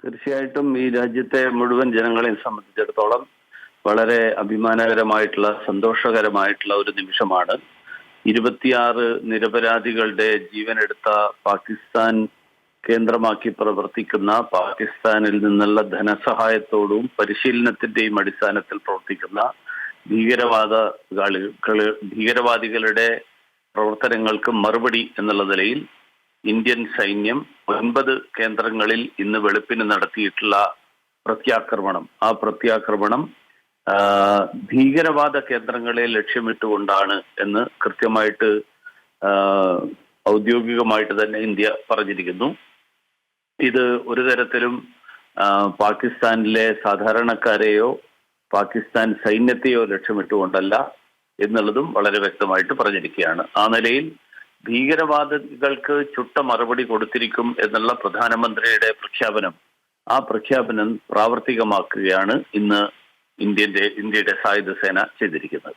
തീർച്ചയായിട്ടും ഈ രാജ്യത്തെ മുഴുവൻ ജനങ്ങളെയും സംബന്ധിച്ചിടത്തോളം വളരെ അഭിമാനകരമായിട്ടുള്ള സന്തോഷകരമായിട്ടുള്ള ഒരു നിമിഷമാണ്. 26 നിരപരാധികളുടെ ജീവനെടുത്ത പാകിസ്ഥാൻ കേന്ദ്രമാക്കി പ്രവർത്തിക്കുന്ന, പാകിസ്ഥാനിൽ നിന്നുള്ള ധനസഹായത്തോടും പരിശീലനത്തിന്റെയും അടിസ്ഥാനത്തിൽ പ്രവർത്തിക്കുന്ന ഭീകരവാദികളുടെ പ്രവർത്തനങ്ങൾക്ക് മറുപടി എന്നുള്ള നിലയിൽ ഇന്ത്യൻ സൈന്യം 9 കേന്ദ്രങ്ങളിൽ ഇന്ന് വെളുപ്പിന് നടത്തിയിട്ടുള്ള ആ പ്രത്യാക്രമണം ഭീകരവാദ കേന്ദ്രങ്ങളെ ലക്ഷ്യമിട്ടുകൊണ്ടാണ് എന്ന് കൃത്യമായിട്ട് ഔദ്യോഗികമായിട്ട് തന്നെ ഇന്ത്യ പറഞ്ഞിരിക്കുന്നു. ഇത് ഒരു തരത്തിലും പാകിസ്ഥാനിലെ സാധാരണക്കാരെയോ പാകിസ്ഥാൻ സൈന്യത്തെയോ ലക്ഷ്യമിട്ടുകൊണ്ടല്ല എന്നുള്ളതും വളരെ വ്യക്തമായിട്ട് പറഞ്ഞിരിക്കുകയാണ്. ആ നിലയിൽ ഭീകരവാദികൾക്ക് ചുട്ട മറുപടി കൊടുത്തിരിക്കും എന്നുള്ള പ്രധാനമന്ത്രിയുടെ ആ പ്രഖ്യാപനം പ്രാവർത്തികമാക്കുകയാണ് ഇന്ന് ഇന്ത്യയുടെ സായുധ സേന ചെയ്തിരിക്കുന്നത്.